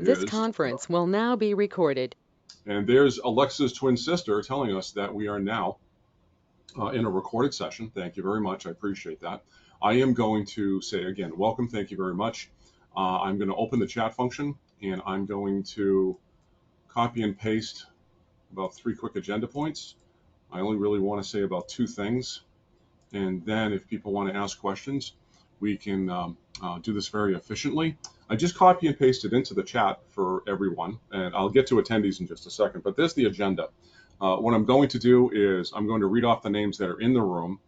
This conference will now be recorded. And there's Alexa's twin sister telling us that we are now in a recorded session. Thank you very much. I appreciate that. I am going to say again, welcome. Thank you very much. I'm going to open the chat function and I'm going to copy and paste about 3 quick agenda points. I only really want to say about 2 things. And then if people want to ask questions, we can do this very efficiently. I just copy and pasted into the chat for everyone, and I'll get to attendees in just a second, but there's the agenda. What I'm going to do is I'm going to read off the names that are in the room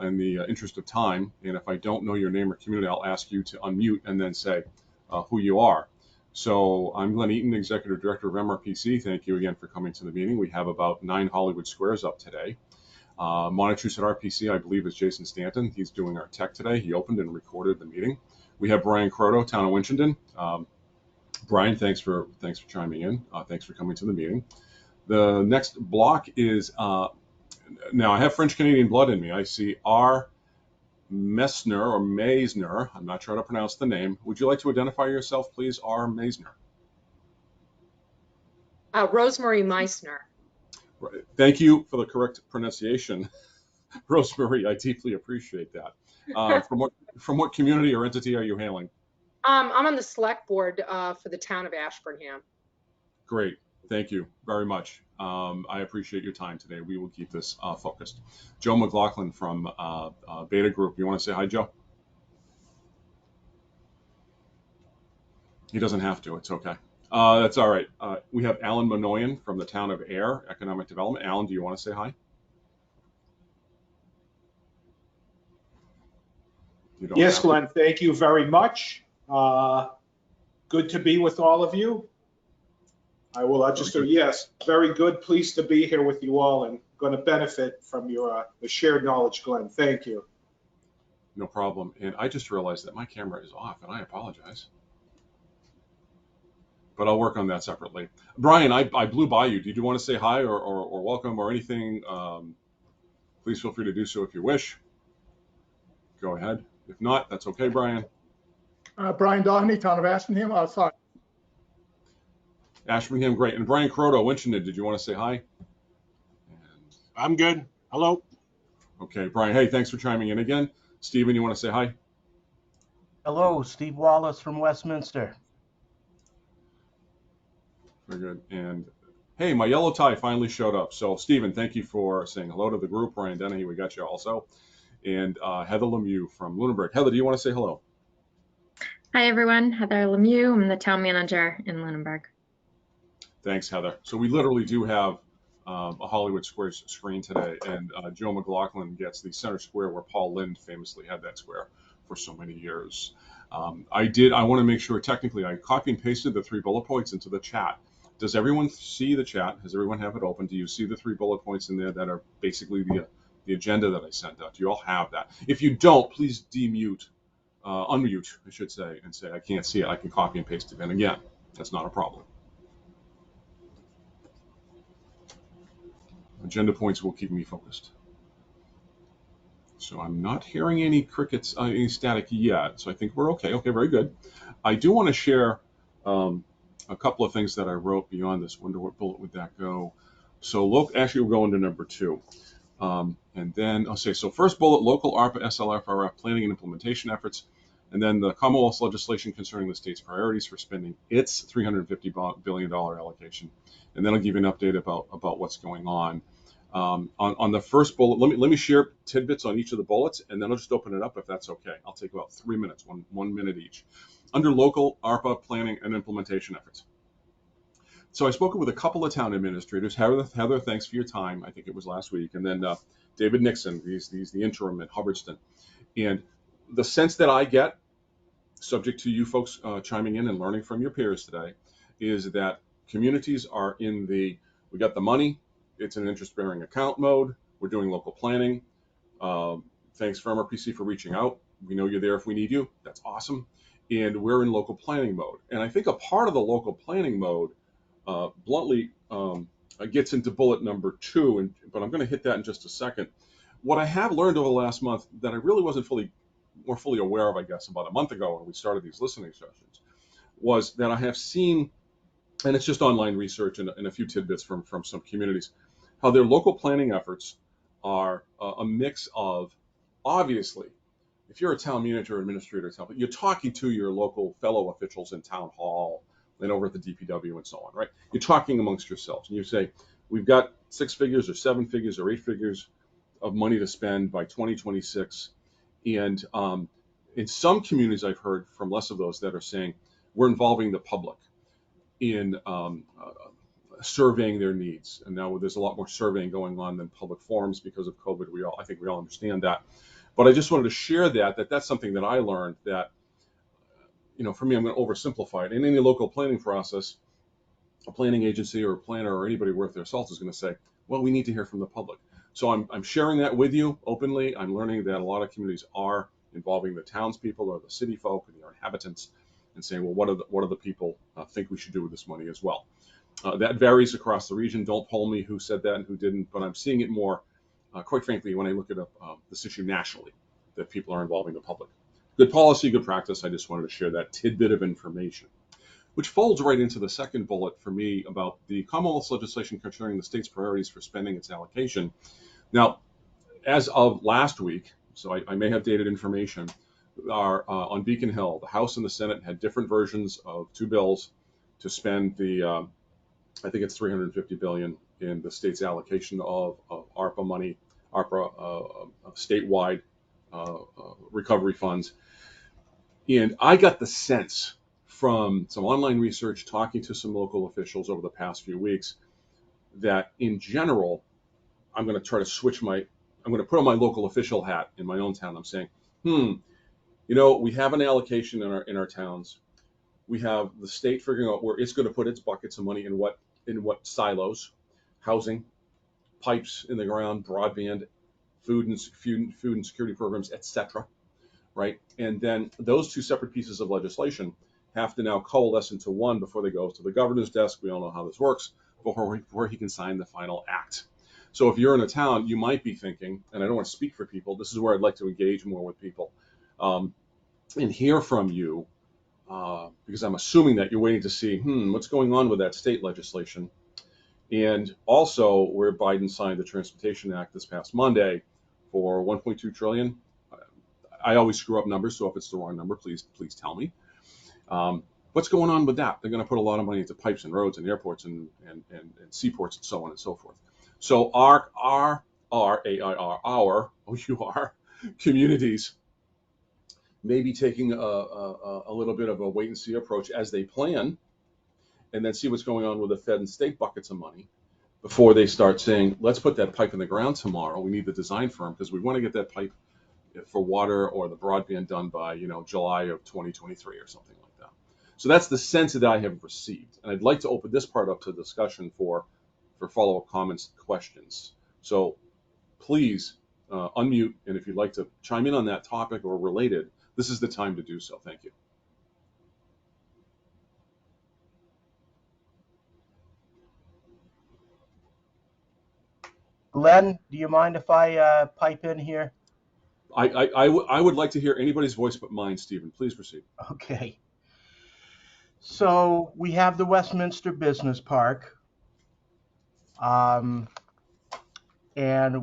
in the interest of time, and if I don't know your name or community, I'll ask you to unmute and then say who you are. So I'm Glenn Eaton, Executive Director of MRPC. Thank you again for coming to the meeting. We have about 9 Hollywood Squares up today. Monitors at RPC, I believe, is Jason Stanton. He's doing our tech today. He opened and recorded the meeting. We have Brian Croto, Town of Winchendon. Brian, thanks for chiming in. Thanks for coming to the meeting. The next block is, now I have French Canadian blood in me. I see R. Messner or Meisner. I'm not sure how to pronounce the name. Would you like to identify yourself, please, R. Meisner? Rosemary Meissner. Right. Thank you for the correct pronunciation, Rosemary. I deeply appreciate that. From what community or entity are you hailing? I'm on the select board for the town of Ashburnham. Great. Thank you very much. I appreciate your time today. We will keep this focused. Joe McLaughlin from Beta Group. You want to say hi, Joe? He doesn't have to. It's okay. That's all right. We have Alan Manoyan from the town of Air Economic Development. Alan, do you want to say hi? Yes, Glenn, thank you very much. Good to be with all of you. I will just do, yes, very good. Pleased to be here with you all and going to benefit from your the shared knowledge, Glenn. Thank you. No problem. And I just realized that my camera is off, and I apologize. But I'll work on that separately. Brian, I blew by you. Did you want to say hi or welcome or anything? Please feel free to do so if you wish. Go ahead. If not, that's okay, Brian. Brian Doheny, Town of Ashburnham, outside. Ashburnham, great. And Brian Croto, Winchendon, did you want to say hi? I'm good. Hello. Okay, Brian, hey, thanks for chiming in again. Stephen, you want to say hi? Hello, Steve Wallace from Westminster. Very good. And hey, my yellow tie finally showed up. So, Stephen, thank you for saying hello to the group. Brian Dennehy, we got you also. And Heather Lemieux from Lunenburg. Heather, do you want to say hello? Hi, everyone. Heather Lemieux. I'm the town manager in Lunenburg. Thanks, Heather. So we literally do have a Hollywood Squares screen today, and Joe McLaughlin gets the center square where Paul Lind famously had that square for so many years. I want to make sure technically I copy and pasted the 3 bullet points into the chat. Does everyone see the chat? Does everyone have it open? Do you see the 3 bullet points in there that are basically the agenda that I sent out? Do you all have that? If you don't, please unmute, I should say, and say I can't see it. I can copy and paste it in again. That's not a problem. Agenda points will keep me focused. So I'm not hearing any crickets, any static yet. So I think we're okay. Okay, very good. I do want to share a couple of things that I wrote beyond this. Wonder what bullet would that go? So actually, we'll go into number 2. And then I'll say, so first bullet, local ARPA SLFRF planning and implementation efforts. And then the Commonwealth's legislation concerning the state's priorities for spending its $350 billion allocation. And then I'll give you an update about what's going on. On the first bullet, let me share tidbits on each of the bullets, and then I'll just open it up if that's okay. I'll take about 3 minutes, one minute each. Under local ARPA planning and implementation efforts. So I've spoken with a couple of town administrators. Heather, thanks for your time. I think it was last week. And then David Nixon, he's the interim at Hubbardston. And the sense that I get, subject to you folks chiming in and learning from your peers today, is that communities are we got the money, it's an interest-bearing account mode, we're doing local planning. Thanks for MRPC for reaching out. We know you're there if we need you. That's awesome. And we're in local planning mode. And I think a part of the local planning mode, bluntly, gets into bullet number 2, but I'm going to hit that in just a second. What I have learned over the last month that I really wasn't more fully aware of, I guess, about a month ago when we started these listening sessions, was that I have seen, and it's just online research and a few tidbits from some communities, how their local planning efforts are a mix of, obviously, if you're a town manager or administrator, you're talking to your local fellow officials in town hall and over at the DPW and so on, right? You're talking amongst yourselves, and you say, we've got 6 figures or 7 figures or 8 figures of money to spend by 2026. And in some communities, I've heard from less of those that are saying, we're involving the public in surveying their needs. And now there's a lot more surveying going on than public forums because of COVID. I think we all understand that. But I just wanted to share that's something that I learned that, for me, I'm going to oversimplify it. In any local planning process, a planning agency or a planner or anybody worth their salt is going to say, well, we need to hear from the public. So I'm sharing that with you openly. I'm learning that a lot of communities are involving the townspeople or the city folk and their inhabitants and saying, well, what do the people think we should do with this money as well? That varies across the region. Don't poll me who said that and who didn't, but I'm seeing it more, quite frankly, when I look at this issue nationally, that people are involving the public. Good policy, good practice. I just wanted to share that tidbit of information, which folds right into the second bullet for me about the Commonwealth's legislation concerning the state's priorities for spending its allocation. Now, as of last week, so I may have dated information, on Beacon Hill, the House and the Senate had different versions of 2 bills to spend the I think it's $350 billion in the state's allocation of ARPA money, ARPA statewide recovery funds. And I got the sense from some online research, talking to some local officials over the past few weeks, that in general, I'm going to try to I'm going to put on my local official hat in my own town. I'm saying, we have an allocation in our towns. We have the state figuring out where it's going to put its buckets of money in what silos: housing, pipes in the ground, broadband, food and security programs, etc. Right? And then those 2 separate pieces of legislation have to now coalesce into one before they go to the governor's desk. We all know how this works, before he can sign the final act. So if you're in a town, you might be thinking, and I don't want to speak for people, this is where I'd like to engage more with people and hear from you, because I'm assuming that you're waiting to see, what's going on with that state legislation. And also where Biden signed the Transportation Act this past Monday for $1.2 trillion. I always screw up numbers, so if it's the wrong number, please tell me. What's going on with that? They're going to put a lot of money into pipes and roads and airports and seaports and so on and so forth. So our communities may be taking a little bit of a wait and see approach as they plan, and then see what's going on with the Fed and state buckets of money before they start saying, let's put that pipe in the ground tomorrow. We need the design firm because we want to get that pipe for water or the broadband done by July of 2023 or something like that. So that's the sense that I have received, and I'd like to open this part up to discussion for follow-up comments and questions. So please unmute, and if you'd like to chime in on that topic or related, this is the time to do so. Thank you. Glenn, do you mind if I pipe in here? I would like to hear anybody's voice but mine, Stephen. Please proceed. Okay. So we have the Westminster Business Park, and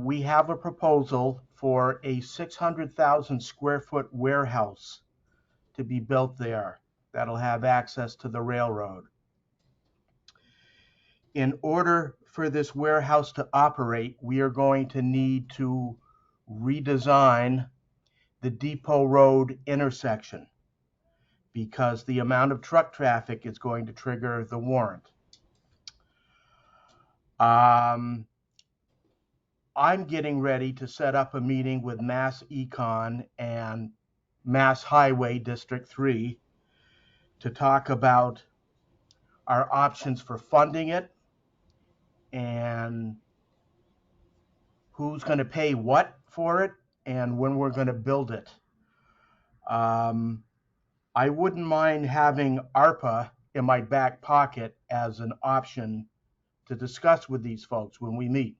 we have a proposal for a 600,000 square foot warehouse to be built there that'll have access to the railroad. In order for this warehouse to operate, we are going to need to redesign the Depot Road intersection because the amount of truck traffic is going to trigger the warrant. I'm getting ready to set up a meeting with Mass Econ and Mass Highway District 3 to talk about our options for funding it and who's going to pay what for it and when we're going to build it. I wouldn't mind having ARPA in my back pocket as an option to discuss with these folks when we meet.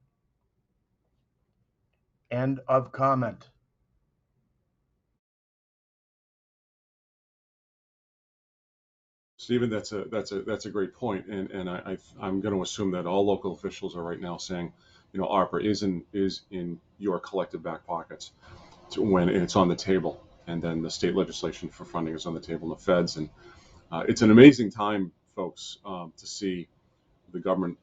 End of comment. Stephen, that's a great point, and I'm going to assume that all local officials are right now saying, you know, ARPA is in your collective back pockets when it's on the table, and then the state legislation for funding is on the table in the feds, and it's an amazing time, folks, to see the government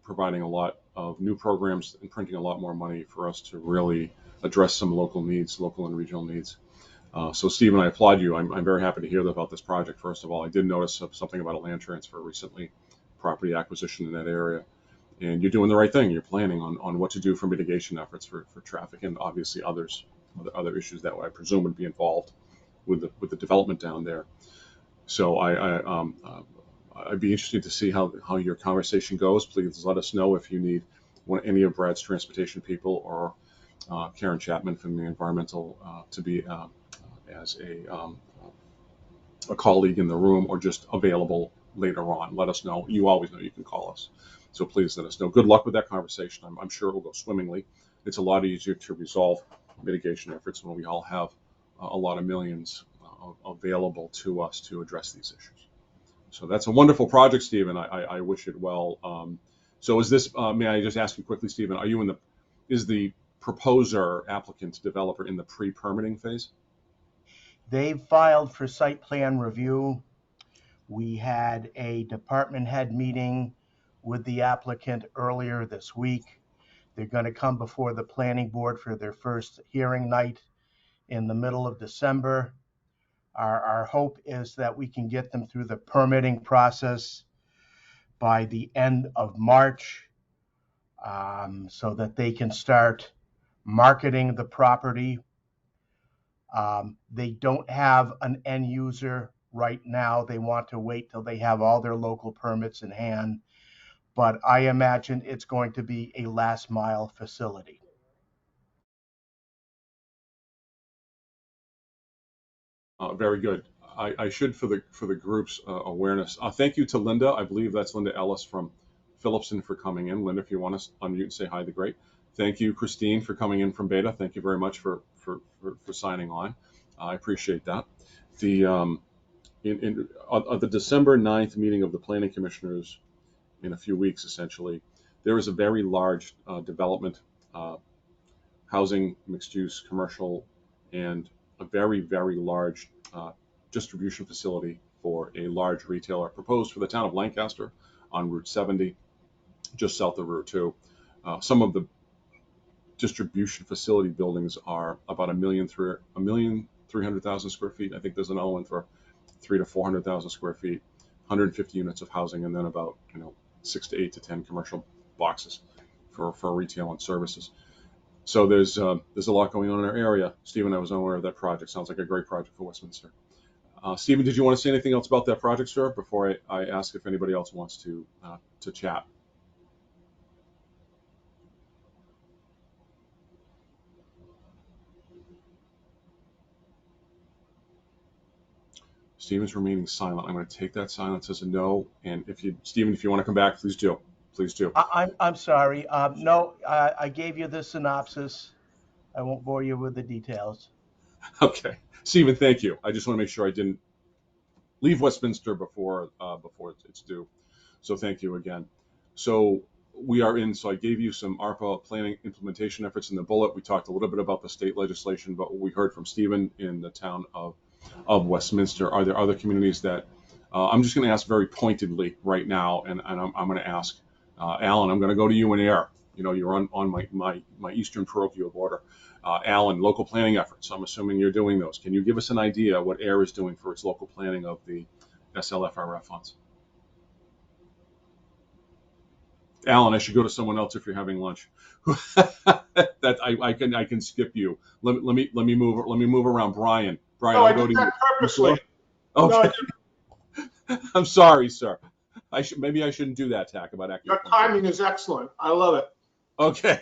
providing a lot of new programs and printing a lot more money for us to really address some local needs, local and regional needs. So, Stephen, I applaud you. I'm very happy to hear about this project. First of all, I did notice something about a land transfer recently, property acquisition in that area. And you're doing the right thing. You're planning on what to do for mitigation efforts for traffic and obviously other issues that I presume would be involved with the development down there. So I'd be interested to see how your conversation goes. Please let us know if you need any of Brad's transportation people or Karen Chapman from the environmental to be as a colleague in the room or just available later on. Let us know. You always know you can call us. So please let us know. Good luck with that conversation. I'm sure it will go swimmingly. It's a lot easier to resolve mitigation efforts when we all have a lot of millions available to us to address these issues. So that's a wonderful project, Stephen. I wish it well. So is this, may I just ask you quickly, Stephen, are you is the proposer, applicant, developer in the pre-permitting phase? They've filed for site plan review. We had a department head meeting with the applicant earlier this week. They're going to come before the planning board for their first hearing night in the middle of December. Our hope is that we can get them through the permitting process by the end of March, so that they can start marketing the property. They don't have an end user right now. They want to wait till they have all their local permits in hand, but I imagine it's going to be a last mile facility. Very good. I should, for the group's awareness, thank you to Linda. I believe that's Linda Ellis from Phillipson for coming in. Linda, if you want to unmute and say hi, that'd be great. Thank you, Christine, for coming in from Beta. Thank you very much for signing on. I appreciate that. The the December 9th meeting of the Planning Commissioners in a few weeks, essentially, there is a very large development, housing, mixed use, commercial, and a very, very large distribution facility for a large retailer proposed for the town of Lancaster on Route 70, just south of Route 2. Some of the distribution facility buildings are about 1,300,000 square feet. I think there's another one for 300,000 to 400,000 square feet, 150 units of housing, and then about 6 to 8 to 10 commercial boxes for retail and services. So there's a lot going on in our area. Stephen, I was unaware of that project. Sounds like a great project for Westminster. Stephen, did you want to say anything else about that project, sir, before I ask if anybody else wants to chat? Stephen's remaining silent. I'm going to take that silence as a no. And Stephen, if you want to come back, please do. Please do. I'm sorry. No, I gave you the synopsis. I won't bore you with the details. Okay, Stephen, thank you. I just want to make sure I didn't leave Westminster before it's due. So thank you again. So we are in. So I gave you some ARPA planning implementation efforts in the bullet. We talked a little bit about the state legislation, but what we heard from Stephen in the town of Westminster. Are there other communities that I'm just going to ask very pointedly right now, and I'm going to ask Alan. I'm going to go to you in air. You're on my eastern parochial border. Alan, local planning efforts. I'm assuming you're doing those. Can you give us an idea what AIR is doing for its local planning of the SLFRF funds? Alan, I should go to someone else if you're having lunch. That I can skip you. Let me move around. Brian, No, I'll go to you. Purposely. Okay. No, I'm sorry, sir. Maybe I shouldn't do that tack about acting. Your timing is excellent. I love it. Okay.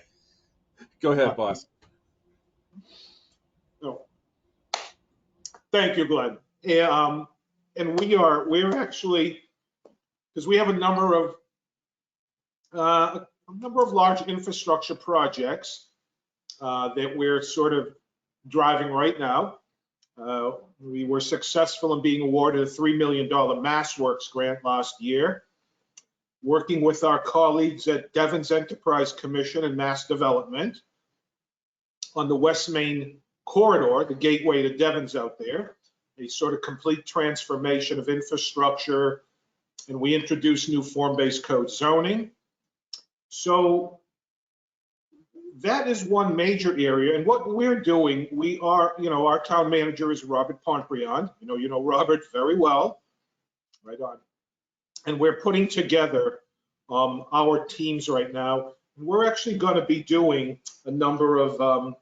Go ahead, boss. No. Thank you, Glenn. And we're actually, because we have a number of large infrastructure projects that we're sort of driving right now. We were successful in being awarded a $3 million MassWorks grant last year, working with our colleagues at Devon's Enterprise Commission and Mass Development on the West Main corridor, the gateway to Devon's out there, a sort of complete transformation of infrastructure, and we introduced new form-based code zoning. So that is one major area. And what we're doing, we are, our town manager is Robert Pomprion. You know Robert very well. Right on. And we're putting together our teams right now. We're actually going to be doing a number of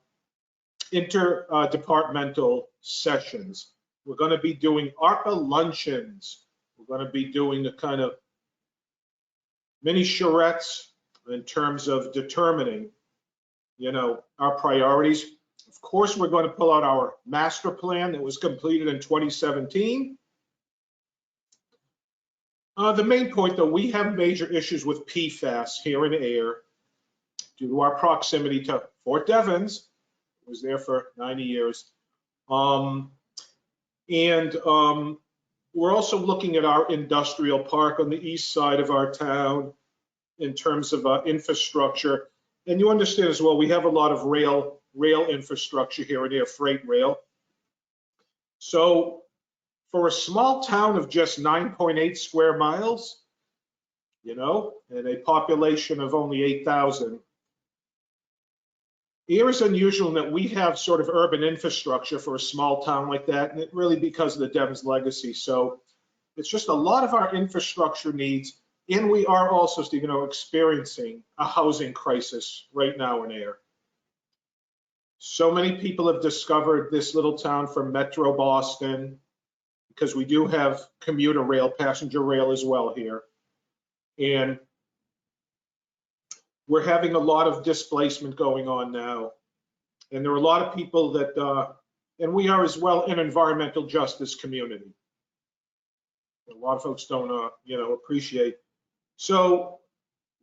interdepartmental sessions. We're going to be doing ARPA luncheons. We're going to be doing the kind of mini charrettes in terms of determining, our priorities. Of course, we're going to pull out our master plan that was completed in 2017. The main point, though, we have major issues with PFAS here in air due to our proximity to Fort Devens. It was there for 90 years. We're also looking at our industrial park on the east side of our town in terms of infrastructure. And you understand as well, we have a lot of rail infrastructure here and there, freight rail. So for a small town of just 9.8 square miles, and a population of only 8,000, here is unusual in that we have sort of urban infrastructure for a small town like that, and it really because of the Devon's legacy. So it's just a lot of our infrastructure needs, and we are also, Steve, experiencing a housing crisis right now in air. So many people have discovered this little town from Metro Boston, because we do have commuter rail, passenger rail as well here. And we're having a lot of displacement going on now. And there are a lot of people that, and we are as well an environmental justice community. A lot of folks don't, appreciate. So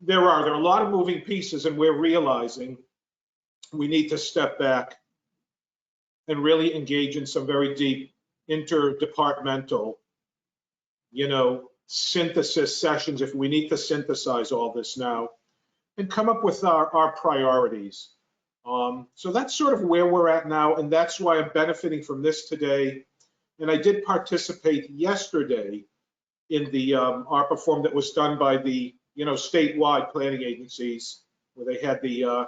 there are a lot of moving pieces, and we're realizing we need to step back and really engage in some very deep interdepartmental, synthesis sessions if we need to synthesize all this now and come up with our priorities. So that's sort of where we're at now, and that's why I'm benefiting from this today. And I did participate yesterday in the ARPA forum that was done by the, statewide planning agencies, where they had the,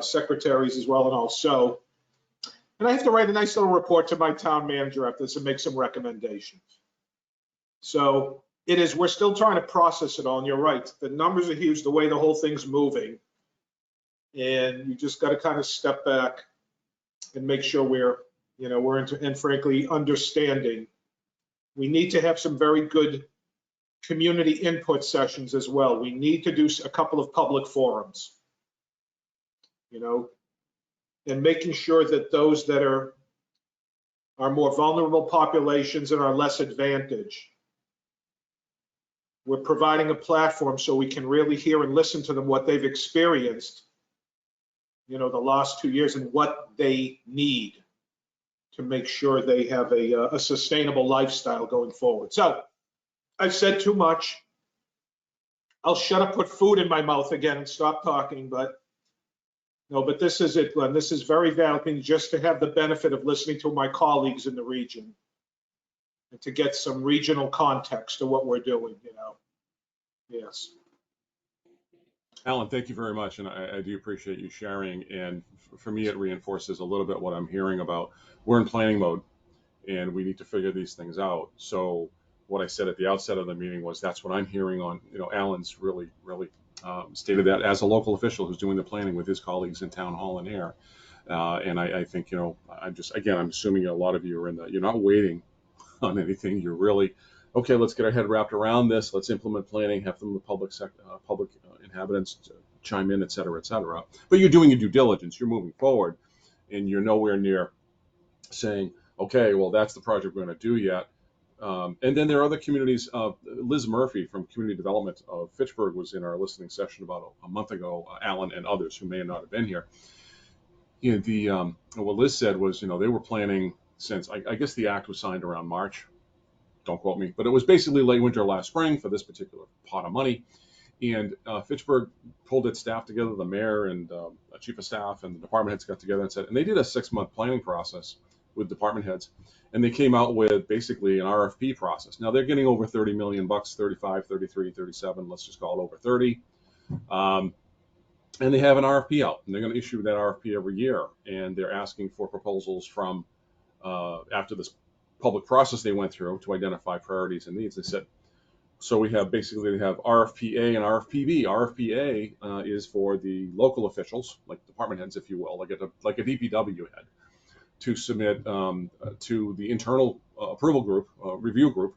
secretaries as well and all. So, and I have to write a nice little report to my town manager after this and make some recommendations. So we're still trying to process it all, and you're right. The numbers are huge, the way the whole thing's moving. And you just got to kind of step back and make sure we're and frankly, understanding. We need to have some very good community input sessions as well. We need to do a couple of public forums, and making sure that those that are more vulnerable populations and are less advantaged, we're providing a platform so we can really hear and listen to them, what they've experienced, the last 2 years, and what they need to make sure they have a sustainable lifestyle going forward. So I've said too much. I'll shut up, put food in my mouth again, and stop talking. But this is it, Glenn. This is very valuable just to have the benefit of listening to my colleagues in the region and to get some regional context to what we're doing. Yes. Alan, thank you very much, and I do appreciate you sharing. And for me, it reinforces a little bit what I'm hearing about. We're in planning mode, and we need to figure these things out. So what I said at the outset of the meeting was that's what I'm hearing on. Alan's really stated that as a local official who's doing the planning with his colleagues in Town Hall and Air. And I think I'm assuming a lot of you are you're not waiting on anything. You're really okay. Let's get our head wrapped around this. Let's implement planning. Have the public inhabitants to chime in, et cetera, et cetera. But you're doing your due diligence. You're moving forward, and you're nowhere near saying, okay, well, that's the project we're going to do yet. And then there are other communities. Liz Murphy from Community Development of Fitchburg was in our listening session about a month ago, Alan and others who may not have been here. what Liz said was, they were planning since, I guess the act was signed around March. Don't quote me, but it was basically late winter last spring for this particular pot of money. And Fitchburg pulled its staff together, the mayor and a chief of staff and the department heads got together and they did a 6-month planning process with department heads. And they came out with basically an RFP process. Now they're getting over 30 million bucks, 35, 33, 37, let's just call it over 30. And they have an RFP out, and they're going to issue that RFP every year. And they're asking for proposals from, after this public process they went through to identify priorities and needs. They said, so we have basically, they have RFP-A and RFP-B. RFP-A is for the local officials, like department heads, if you will, like a DPW head, to submit to the internal approval group, review group,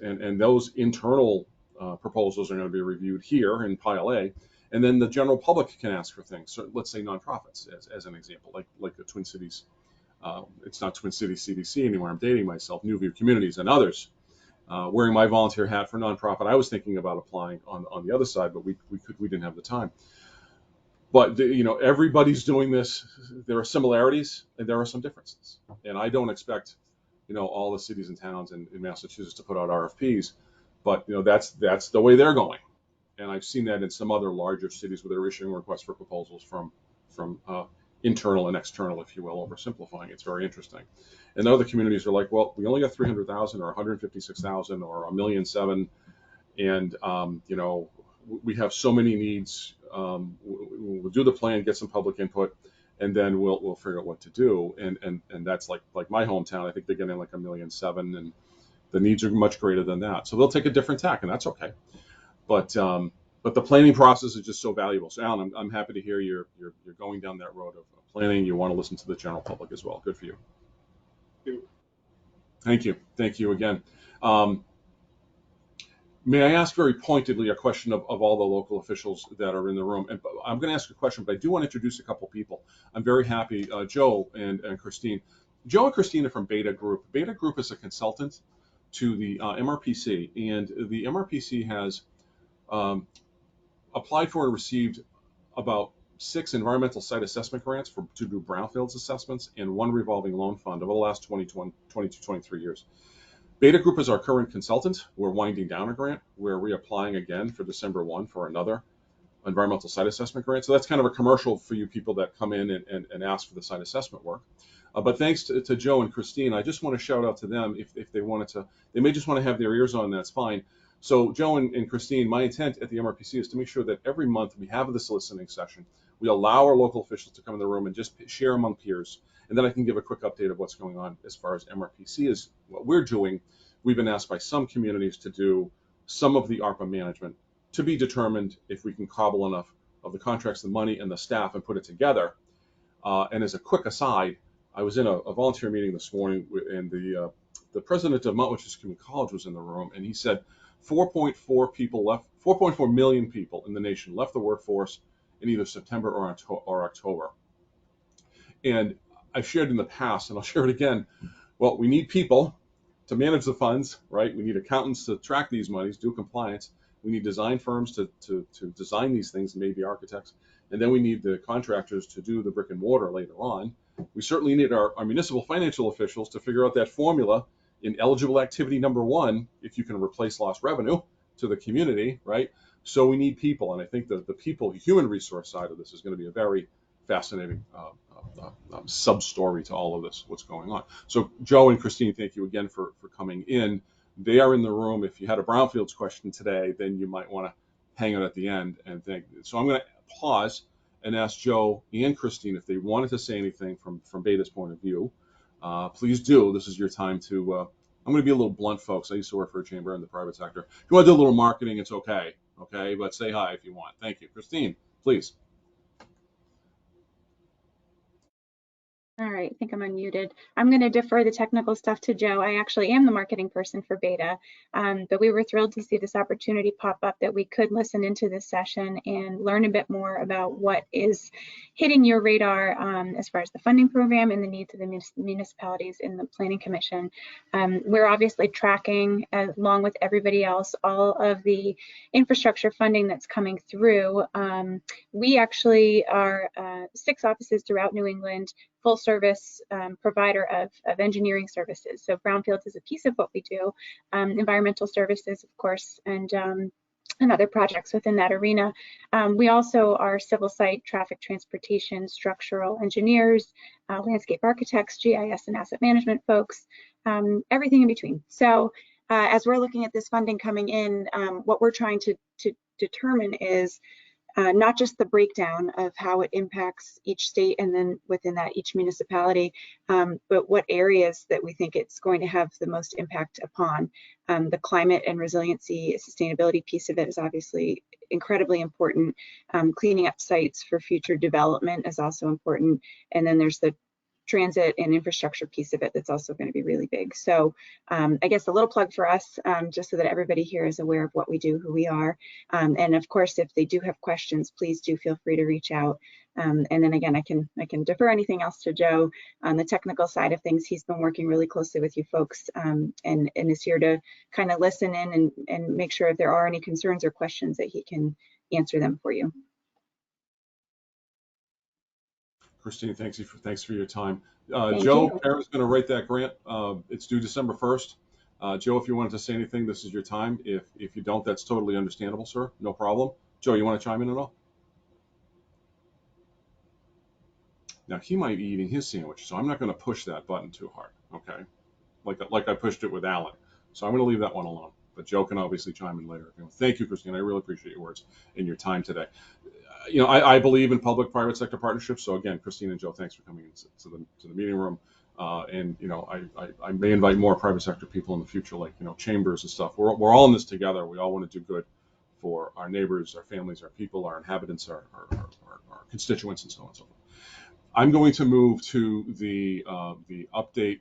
and those internal proposals are going to be reviewed here in Pile A. And then the general public can ask for things. So let's say nonprofits, as an example, like the Twin Cities. It's not Twin Cities CDC anymore. I'm dating myself. New View Communities and others. Wearing my volunteer hat for nonprofit, I was thinking about applying on the other side, but we didn't have the time. But everybody's doing this. There are similarities and there are some differences. And I don't expect all the cities and towns in Massachusetts to put out RFPs, but that's the way they're going. And I've seen that in some other larger cities where they're issuing requests for proposals from internal and external, if you will, oversimplifying. It's very interesting. And other communities are like, well, we only got 300,000 or 156,000 or 1,700,000, and we have so many needs. We'll do the plan, get some public input, and then we'll figure out what to do. And that's like my hometown. I think they're getting like 1,700,000, and the needs are much greater than that. So they'll take a different tack, and that's okay. But the planning process is just so valuable. So Alan, I'm happy to hear you're going down that road of planning. You want to listen to the general public as well. Good for you. Thank you again. May I ask very pointedly a question of all the local officials that are in the room? And I'm going to ask a question, but I do want to introduce a couple people. I'm very happy, Joe and Christine. Joe and Christine are from Beta Group. Beta Group is a consultant to the MRPC, and the MRPC has applied for and received about 6 environmental site assessment grants to do brownfields assessments and 1 revolving loan fund over the last 22, 23 years. Beta Group is our current consultant. We're winding down a grant. We're reapplying again for December 1 for another environmental site assessment grant. So that's kind of a commercial for you people that come in and ask for the site assessment work. But thanks to Joe and Christine, I just want to shout out to them if they wanted to. They may just want to have their ears on, that's fine. So Joe and Christine, my intent at the MRPC is to make sure that every month we have this listening session. We allow our local officials to come in the room and just share among peers. And then I can give a quick update of what's going on as far as MRPC is what we're doing. We've been asked by some communities to do some of the ARPA management, to be determined if we can cobble enough of the contracts, the money, and the staff and put it together. And as a quick aside, I was in a volunteer meeting this morning, and the president of Mount Westchester Community College was in the room, and he said 4.4 million people in the nation left the workforce in either September or October. And I've shared in the past, and I'll share it again. Well, we need people to manage the funds, right? We need accountants to track these monies, do compliance. We need design firms to design these things, maybe architects. And then we need the contractors to do the brick and mortar later on. We certainly need our municipal financial officials to figure out that formula in eligible activity number 1, if you can replace lost revenue to the community, right? So we need people. And I think that the people, the human resource side of this is going to be a very fascinating sub-story to all of this, what's going on. So Joe and Christine, thank you again for coming in. They are in the room. If you had a brownfields question today, then you might want to hang out at the end and thank you. So I'm going to pause and ask Joe and Christine if they wanted to say anything from Beta's point of view. Please do. This is your time to, I'm going to be a little blunt, folks. I used to work for a chamber in the private sector. If you want to do a little marketing, it's okay. Okay, but say hi if you want. Thank you. Christine, please. All right, I think I'm unmuted. I'm going to defer the technical stuff to Joe. I actually am the marketing person for Beta, but we were thrilled to see this opportunity pop up that we could listen into this session and learn a bit more about what is hitting your radar as far as the funding program and the needs of the municipalities in the Planning Commission. We're obviously tracking, along with everybody else, all of the infrastructure funding that's coming through. We actually are 6 offices throughout New England, full service provider of engineering services. So brownfields is a piece of what we do, environmental services, of course, and other projects within that arena. We also are civil site, traffic, transportation, structural engineers, landscape architects, GIS and asset management folks, everything in between. So as we're looking at this funding coming in, what we're trying to determine is not just the breakdown of how it impacts each state and then within that each municipality, but what areas that we think it's going to have the most impact upon. The climate and resiliency, sustainability piece of it is obviously incredibly important. Cleaning up sites for future development is also important. And then there's the transit and infrastructure piece of it that's also going to be really big. So I guess a little plug for us, just so that everybody here is aware of what we do, who we are. And of course, if they do have questions, please do feel free to reach out. And then again, I can defer anything else to Joe on the technical side of things. He's been working really closely with you folks and is here to kind of listen in and make sure if there are any concerns or questions that he can answer them for you. Christine, thanks for your time. Thank Joe, you. Kara's going to write that grant. It's due December 1st. Joe, if you wanted to say anything, this is your time. If you don't, that's totally understandable, sir. No problem. Joe, you want to chime in at all? Now, he might be eating his sandwich, so I'm not going to push that button too hard, okay? Like I pushed it with Alan. So I'm going to leave that one alone. But Joe can obviously chime in later. Thank you, Christine. I really appreciate your words and your time today. I believe in public-private sector partnerships. So again, Christine and Joe, thanks for coming into the meeting room. I may invite more private sector people in the future, like chambers and stuff. We're all in this together. We all want to do good for our neighbors, our families, our people, our inhabitants, our constituents, and so on and so forth. I'm going to move to the update.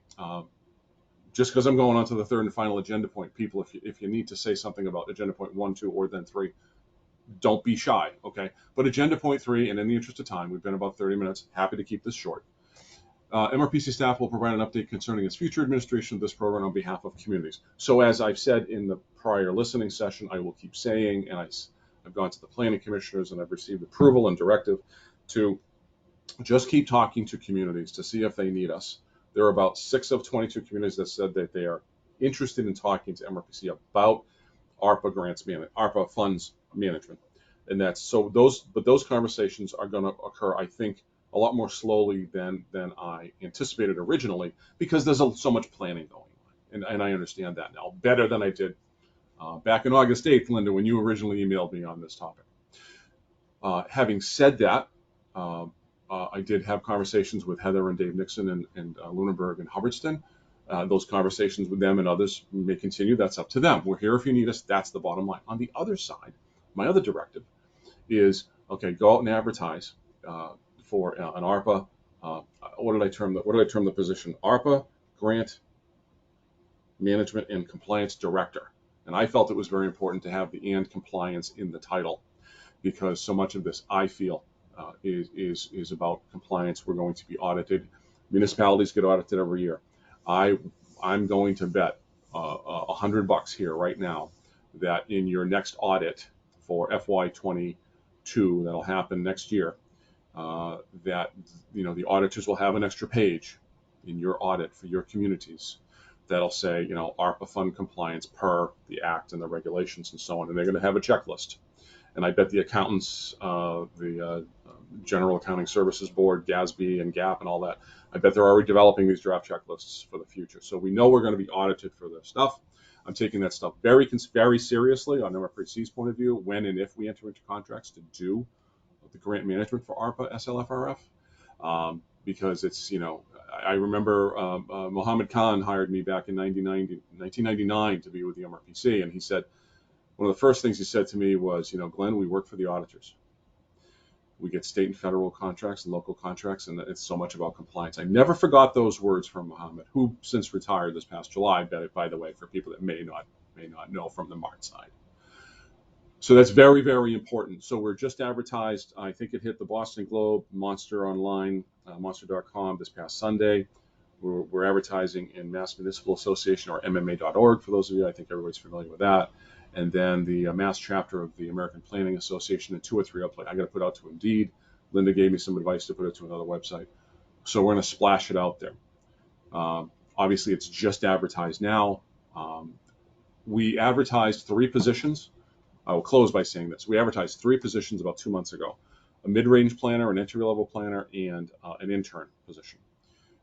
Just because I'm going on to the third and final agenda point, people, if you need to say something about agenda point 1, 2, or then 3, don't be shy, okay? But agenda point 3, and in the interest of time, we've been about 30 minutes. Happy to keep this short. MRPC staff will provide an update concerning its future administration of this program on behalf of communities. So as I've said in the prior listening session, I will keep saying, and I've gone to the planning commissioners and I've received approval and directive to just keep talking to communities to see if they need us. There are about 6 of 22 communities that said that they are interested in talking to MRPC about ARPA funds management, and that's so those conversations are going to occur, I think, a lot more slowly than I anticipated originally, because there's so much planning going on, and I understand that now better than I did back on August 8th, Linda, when you originally emailed me on this topic. Having said that, I did have conversations with Heather and Dave Nixon and Lunenburg and Hubbardston. Those conversations with them and others may continue. That's up to them. We're here if you need us. That's the bottom line. On the other side, my other directive is, okay, go out and advertise for an ARPA. What did I term the position? ARPA Grant Management and Compliance Director. And I felt it was very important to have the and compliance in the title, because so much of this, I feel, is about compliance. We're going to be audited. Municipalities get audited every year. I'm going to bet $100 here right now that in your next audit for FY22, that'll happen next year, that the auditors will have an extra page in your audit for your communities that'll say ARPA fund compliance per the act and the regulations and so on, and they're going to have a checklist. And I bet the accountants, the General Accounting Services Board, GASB and GAAP and all that, I bet they're already developing these draft checklists for the future. So we know we're going to be audited for this stuff. I'm taking that stuff very seriously on MRPC's point of view when and if we enter into contracts to do the grant management for ARPA SLFRF. Because it's, I remember Mohammed Khan hired me back in 1999 to be with the MRPC, and he said, one of the first things he said to me was, Glenn, we work for the auditors. We get state and federal contracts and local contracts, and it's so much about compliance. I never forgot those words from Mohammed, who since retired this past July, by the way, for people that may not know from the MART side. So that's very, very important. So we're just advertised. I think it hit the Boston Globe, Monster Online, monster.com this past Sunday. We're advertising in Mass Municipal Association, or MMA.org, for those of you. I think everybody's familiar with that. And then the Mass chapter of the American Planning Association, and 2 or 3 I got to put out to Indeed. Linda gave me some advice to put it to another website. So we're going to splash it out there. Obviously, it's just advertised now. We advertised 3 positions. I will close by saying this. We advertised 3 positions about 2 months ago: a mid-range planner, an entry-level planner, and an intern position.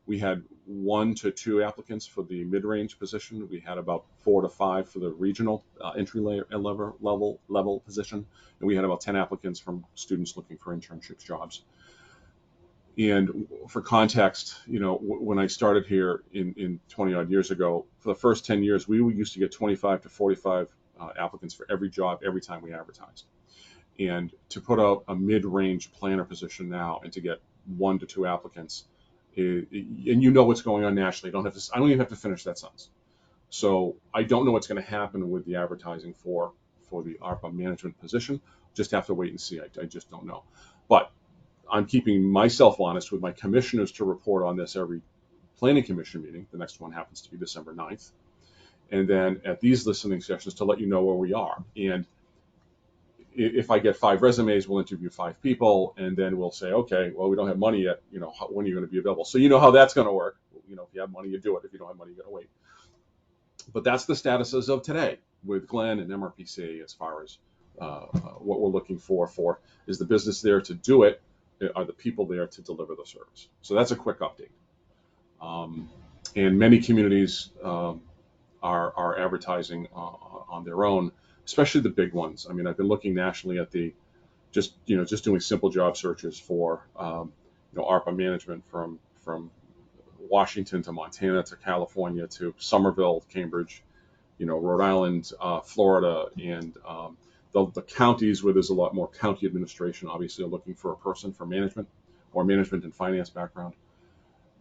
We had 1 to 2 applicants for the mid-range position. We had about 4 to 5 for the regional entry level position, and we had about 10 applicants from students looking for internship jobs. And for context, when I started here in 20 odd years ago, for the first 10 years, we used to get 25 to 45 applicants for every job every time we advertised. And to put out a mid-range planner position now and to get 1 to 2 applicants, and what's going on nationally. I don't even have to finish that sentence. So I don't know what's going to happen with the advertising for the ARPA management position. Just have to wait and see. I just don't know. But I'm keeping myself honest with my commissioners to report on this every planning commission meeting. The next one happens to be December 9th. And then at these listening sessions to let you know where we are. And if I get 5 resumes, we'll interview 5 people, and then we'll say, okay, well, we don't have money yet. When are you going to be available? So you know how that's going to work. If you have money, you do it. If you don't have money, you got to wait. But that's the status as of today with Glenn and MRPC as far as what we're looking for. Is the business there to do it? Are the people there to deliver the service? So that's a quick update. And many communities are advertising on their own, especially the big ones. I mean, I've been looking nationally at just doing simple job searches for ARPA management from Washington to Montana to California to Somerville, Cambridge, Rhode Island, Florida, and the counties where there's a lot more county administration obviously are looking for a person for management or management and finance background.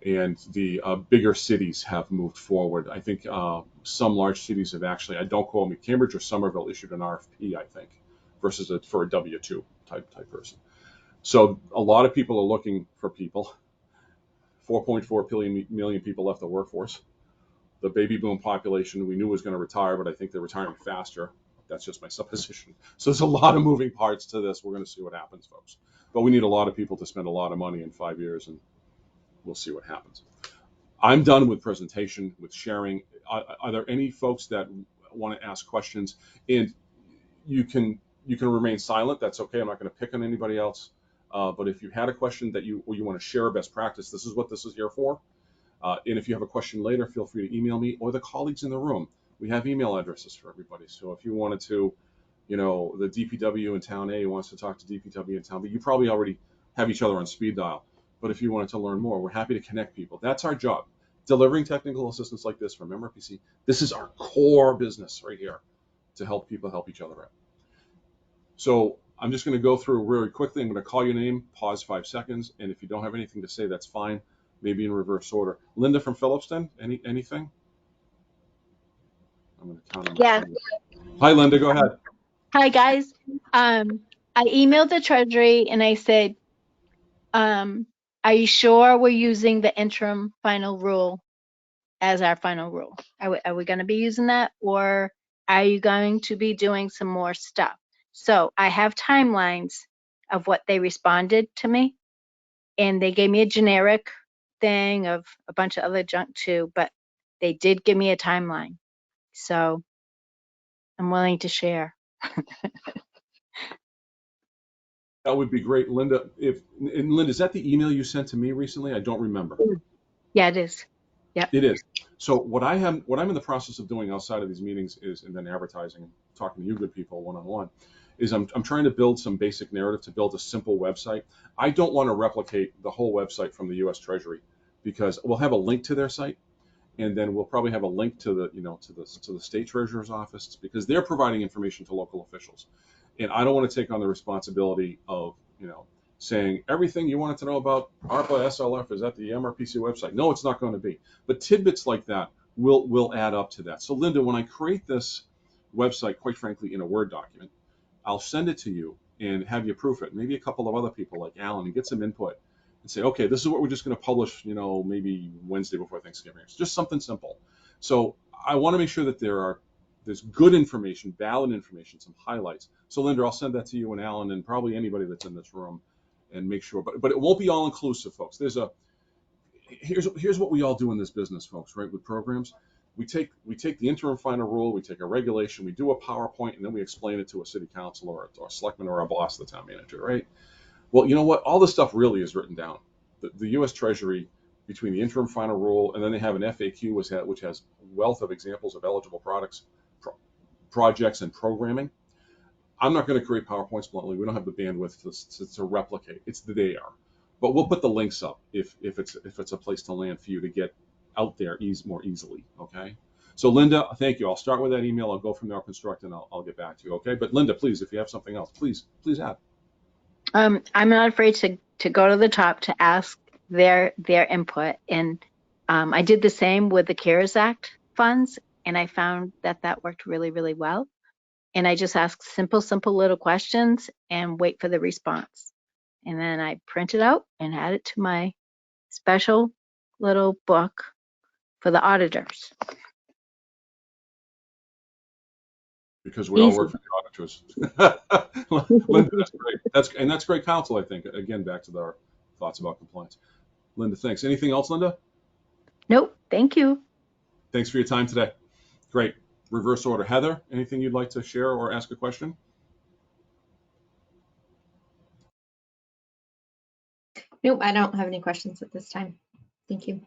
And the bigger cities have moved forward. I think some large cities have actually, don't quote me, Cambridge or Somerville issued an RFP, I think, versus for a W-2 type person. So a lot of people are looking for people. 4.4 million people left the workforce. The baby boom population we knew was going to retire, but I think they're retiring faster. That's just my supposition. So there's a lot of moving parts to this. We're going to see what happens, folks. But we need a lot of people to spend a lot of money in 5 years, and we'll see what happens. I'm done with presentation, with sharing. Are there any folks that want to ask questions? And you can remain silent. That's okay. I'm not going to pick on anybody else. But if you had a question that you want to share a best practice, this is what this is here for. And if you have a question later, feel free to email me or the colleagues in the room. We have email addresses for everybody. So if you wanted to, the DPW in Town A wants to talk to DPW in Town B, you probably already have each other on speed dial. But if you wanted to learn more, we're happy to connect people. That's our job. Delivering technical assistance like this from MRPC, this is our core business right here, to help people help each other out. So I'm just going to go through really quickly. I'm going to call your name, pause 5 seconds, and if you don't have anything to say, that's fine. Maybe in reverse order. Linda from Phillipston, anything? I'm going to count on my fingers. Hi, Linda, go ahead. Hi, guys. I emailed the Treasury and I said, are you sure we're using the interim final rule as our final rule? Are we going to be using that, or are you going to be doing some more stuff? So I have timelines of what they responded to me, and they gave me a generic thing of a bunch of other junk too, but they did give me a timeline. So I'm willing to share. That would be great, Linda. Linda, is that the email you sent to me recently? I don't remember. Yeah, it is. Yeah, it is. So what I'm in the process of doing outside of these meetings is, and then advertising and talking to you good people one-on-one, is I'm trying to build some basic narrative to build a simple website. I don't want to replicate the whole website from the U.S. Treasury, because we'll have a link to their site, and then we'll probably have a link to the state treasurer's office, because they're providing information to local officials. And I don't want to take on the responsibility of, saying everything you wanted to know about ARPA SLF is at the MRPC website. No, it's not going to be. But tidbits like that will add up to that. So Linda, when I create this website, quite frankly, in a Word document, I'll send it to you and have you proof it. Maybe a couple of other people like Alan and get some input and say, okay, this is what we're just going to publish, maybe Wednesday before Thanksgiving. It's just something simple. So I want to make sure that there's good information, valid information, some highlights. So Linda, I'll send that to you and Alan and probably anybody that's in this room and make sure, but it won't be all inclusive, folks. Here's what we all do in this business, folks, right? With programs, we take the interim final rule, we take a regulation, we do a PowerPoint, and then we explain it to a city council or a selectman or a boss, the town manager, right? Well, you know what? All this stuff really is written down. The U.S. Treasury, between the interim final rule, and then they have an FAQ which has a wealth of examples of eligible products, projects, and programming. I'm not going to create PowerPoints bluntly. We don't have the bandwidth to replicate. It's there, but we'll put the links up if it's a place to land for you to get out there more easily. Okay. So Linda, thank you. I'll start with that email. I'll go from there, I'll construct, and I'll get back to you. Okay. But Linda, please, if you have something else, please add. I'm not afraid to go to the top to ask their input. And I did the same with the CARES Act funds, and I found that worked really, really well. And I just ask simple little questions and wait for the response. And then I print it out and add it to my special little book for the auditors. Because we all work for the auditors. Linda, that's great. That's great counsel, I think. Again, back to our thoughts about compliance. Linda, thanks. Anything else, Linda? Nope. Thank you. Thanks for your time today. Great. Reverse order. Heather, anything you'd like to share or ask a question? Nope, I don't have any questions at this time. Thank you.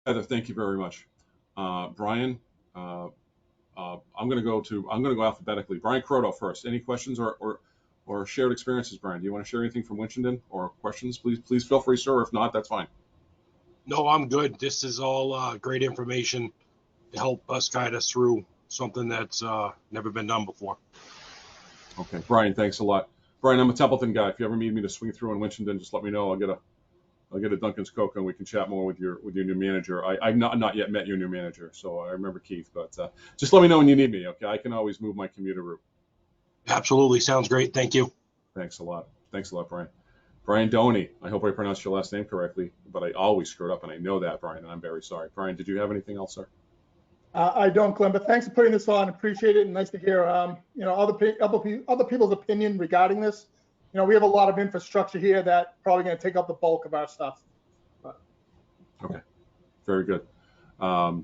Heather, thank you very much. Brian, I'm going to go alphabetically. Brian Croto first. Any questions or shared experiences, Brian? Do you want to share anything from Winchendon or questions? Please feel free, sir. If not, that's fine. No, I'm good. This is all great information to help us guide us through something that's never been done before. Okay, Brian, thanks a lot. Brian, I'm a Templeton guy. If you ever need me to swing through in Winchendon, just let me know. I'll get a Dunkin's Coke and we can chat more with your new manager. I've not yet met your new manager, so I remember Keith, but just let me know when you need me. Okay, I can always move my commuter route. Absolutely, sounds great. Thank you. Thanks a lot, Brian. Brian Doney. I hope I pronounced your last name correctly, but I always screw it up, and I know that, Brian, and I'm very sorry. Brian, did you have anything else, sir? I don't, Glenn, but thanks for putting this on. Appreciate it, and nice to hear other people's opinion regarding this. We have a lot of infrastructure here that probably going to take up the bulk of our stuff. But. Okay, very good. I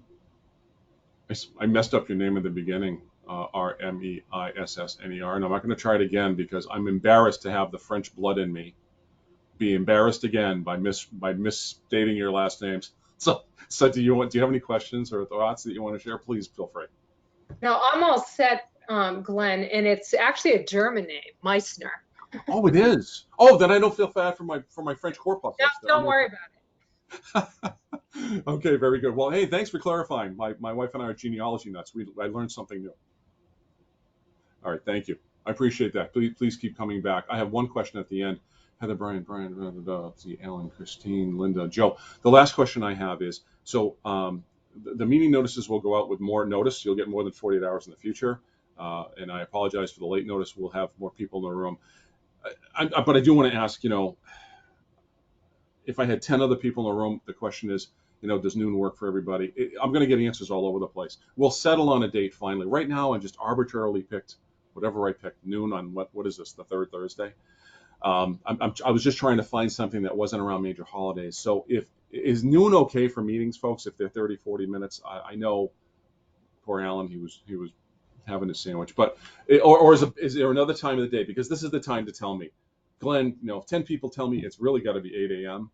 messed up your name at the beginning, Remissner, and I'm not going to try it again because I'm embarrassed to have the French blood in me. Be embarrassed again by misstating your last names. So do you have any questions or thoughts that you want to share? Please feel free. No, I'm all set, Glenn, and it's actually a German name, Meissner. Oh, it is. Oh, then I don't feel bad for my French corpus. No, don't worry about it. Okay, very good. Well, hey, thanks for clarifying. My wife and I are genealogy nuts. I learned something new. All right, thank you. I appreciate that. Please keep coming back. I have one question at the end. Heather, Brian, see, Alan, Christine, Linda, Joe. The last question I have is, so the meeting notices will go out with more notice. You'll get more than 48 hours in the future. And I apologize for the late notice. We'll have more people in the room. But I do want to ask, if I had 10 other people in the room, the question is, does noon work for everybody? I'm going to get answers all over the place. We'll settle on a date finally. Right now, I just arbitrarily picked whatever I picked, noon on what is this, the third Thursday? I was just trying to find something that wasn't around major holidays. So is noon okay for meetings, folks, if they're 30, 40 minutes? I know poor Alan, he was having a sandwich, but is there another time of the day? Because this is the time to tell me, Glenn, if 10 people tell me it's really got to be 8 a.m.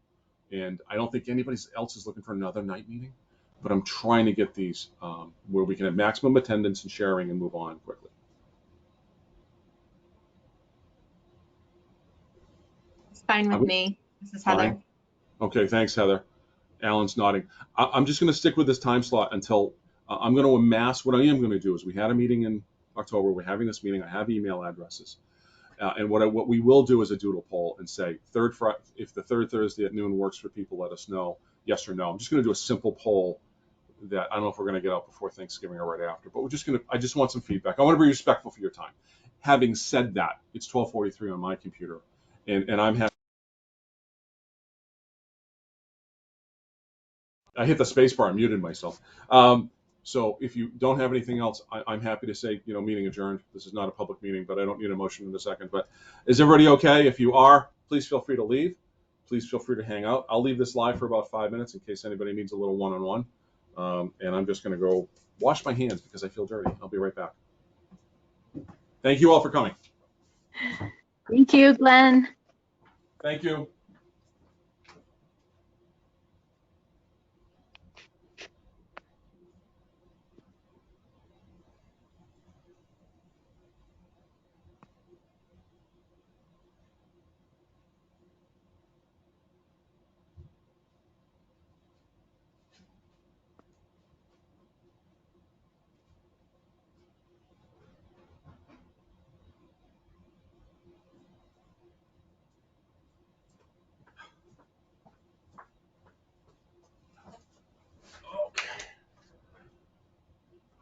and I don't think anybody else is looking for another night meeting, but I'm trying to get these where we can have maximum attendance and sharing and move on quickly. It's fine with me. This is Heather. Fine. Okay, thanks, Heather. Alan's nodding. I'm just going to stick with this time slot until I'm going to amass. What I am going to do is we had a meeting in October. We're having this meeting. I have email addresses. And what we will do is a doodle poll and say if the third Thursday at noon works for people, let us know, yes or no. I'm just going to do a simple poll that I don't know if we're going to get out before Thanksgiving or right after, but I just want some feedback. I want to be respectful for your time. Having said that, it's 12:43 on my computer, and I'm happy. I hit the space bar and muted myself. So if you don't have anything else, I'm happy to say, meeting adjourned. This is not a public meeting, but I don't need a motion in a second. But is everybody okay? If you are, please feel free to leave. Please feel free to hang out. I'll leave this live for about 5 minutes in case anybody needs a little one-on-one. And I'm just going to go wash my hands because I feel dirty. I'll be right back. Thank you all for coming. Thank you, Glenn. Thank you. Okay.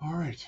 All right.